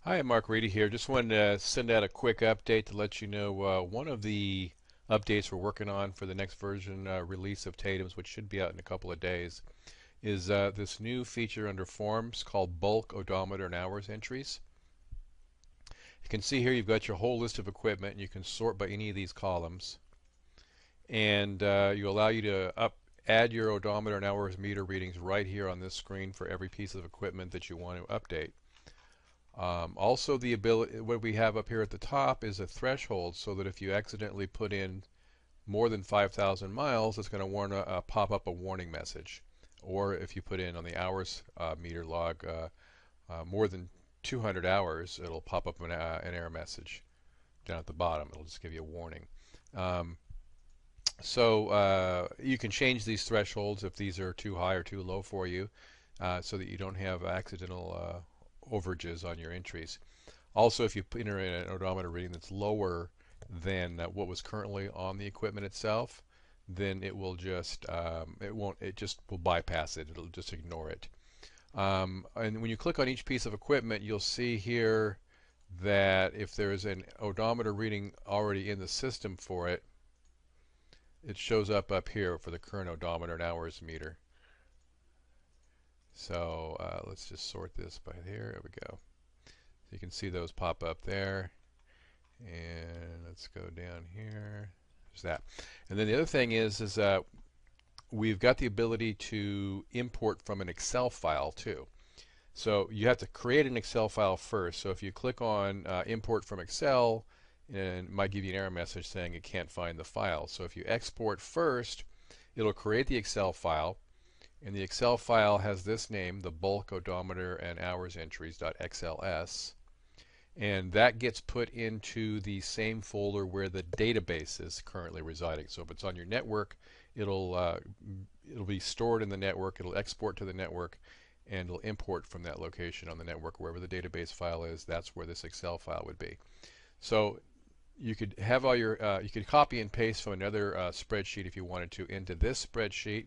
Hi, Mark Reedy here. Just wanted to send out a quick update to let you know one of the updates we're working on for the next version release of TATEMS, which should be out in a couple of days, is this new feature under Forms called Bulk Odometer and Hours Entries. You can see here you've got your whole list of equipment, and you can sort by any of these columns. And you allow you to add your odometer and hours meter readings right here on this screen for every piece of equipment that you want to update. Also, the ability, what we have up here at the top is a threshold, so that if you accidentally put in more than 5,000 miles, it's going to pop up a warning message. Or if you put in on the hours meter log more than 200 hours, it'll pop up an error message down at the bottom. It'll just give you a warning. Um, so you can change these thresholds if these are too high or too low for you, so that you don't have accidental overages on your entries. Also, if you enter in an odometer reading that's lower than what was currently on the equipment itself, then it will just it just will bypass it. It'll just ignore it. And when you click on each piece of equipment, you'll see here that if there's an odometer reading already in the system for it, it shows up here for the current odometer and hours meter. So let's just sort this by here. There we go. So you can see those pop up there. And let's go down here. There's that. And then the other thing is we've got the ability to import from an Excel file too. So you have to create an Excel file first. So if you click on import from Excel, and it might give you an error message saying it can't find the file. So if you export first, it'll create the Excel file. And the Excel file has this name, the bulk odometer and hours entries.xls. And that gets put into the same folder where the database is currently residing. So if it's on your network, it'll be stored in the network. It'll export to the network, and it'll import from that location on the network wherever the database file is. That's where this Excel file would be. So you could have all your you could copy and paste from another spreadsheet if you wanted to into this spreadsheet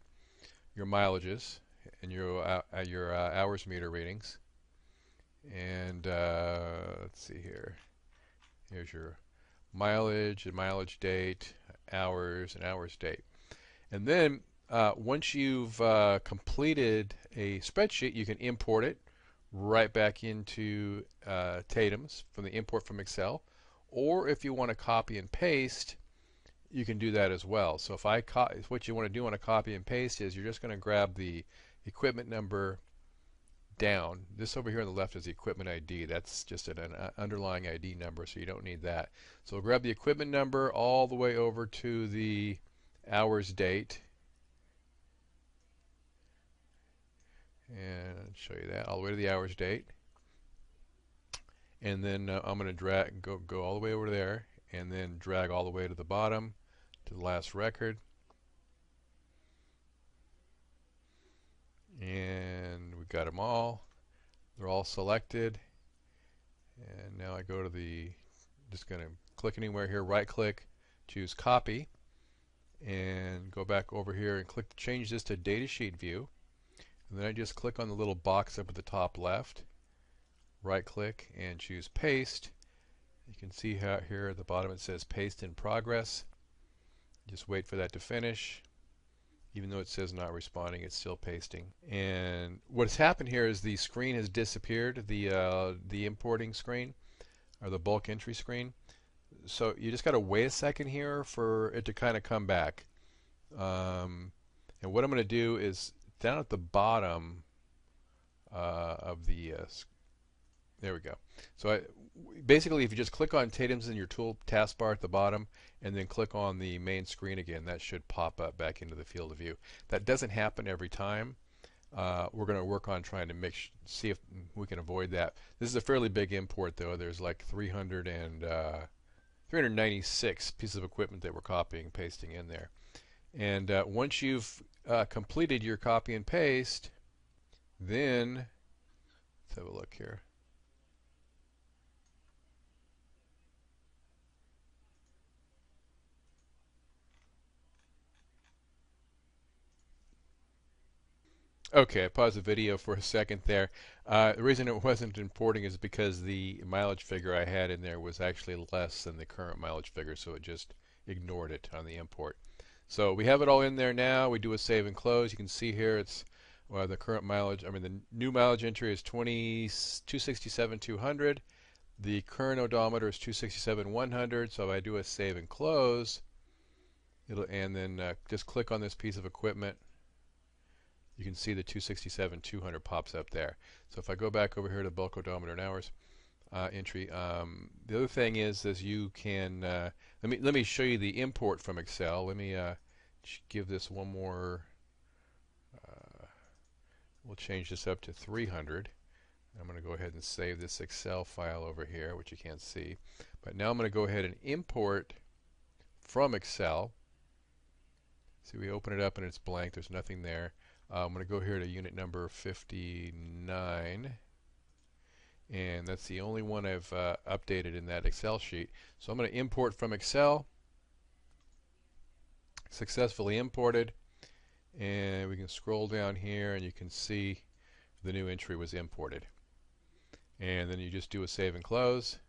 your mileages and your hours meter readings. And let's see here. Here's your mileage and mileage date, hours and hours date. And then once you've completed a spreadsheet, you can import it right back into TATEMS from the import from Excel. Or if you want to copy and paste, you can do that as well. So if what you want to do on a copy and paste is you're just going to grab the equipment number down. This over here on the left is the equipment ID. That's just an underlying ID number, so you don't need that. So we'll grab the equipment number all the way over to the hours date. And I'll show you that all the way to the hours date. And then I'm going to go all the way over there, and then drag all the way to the bottom to the last record. And we've got them all. They're all selected. And now I go to just going to click anywhere here, right click, choose copy, and go back over here and click to change this to datasheet view. And then I just click on the little box up at the top left, right click, and choose paste. You can see how here at the bottom it says paste in progress. Just wait for that to finish. Even though it says not responding, it's still pasting. And what's happened here is the screen has disappeared, the importing screen, or the bulk entry screen. So you just got to wait a second here for it to kind of come back. And what I'm going to do is down at the bottom of the there we go. So basically, if you just click on TATEMS in your tool taskbar at the bottom, and then click on the main screen again, that should pop up back into the field of view. That doesn't happen every time. We're going to work on trying to see if we can avoid that. This is a fairly big import, though. There's like 396 pieces of equipment that we're copying and pasting in there. And once you've completed your copy and paste, then let's have a look here. Okay, I paused the video for a second there. The reason it wasn't importing is because the mileage figure I had in there was actually less than the current mileage figure, so it just ignored it on the import. So we have it all in there now. We do a save and close. You can see here it's the current mileage. I mean, the new mileage entry is 267,200. The current odometer is 267,100. So if I do a save and close, and then just click on this piece of equipment, you can see the 267,200 pops up there. So if I go back over here to bulk odometer and hours entry, the other thing is you can let me show you the import from Excel. Let me give this one more. We'll change this up to 300. I'm going to go ahead and save this Excel file over here, which you can't see. But now I'm going to go ahead and import from Excel. See, we open it up and it's blank. There's nothing there. I'm going to go here to unit number 59. And that's the only one I've updated in that Excel sheet. So I'm going to import from Excel. Successfully imported. And we can scroll down here and you can see the new entry was imported. And then you just do a save and close.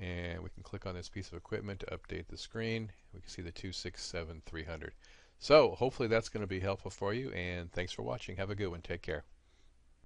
And we can click on this piece of equipment to update the screen. We can see the 267,300. So hopefully that's going to be helpful for you. And thanks for watching. Have a good one. Take care.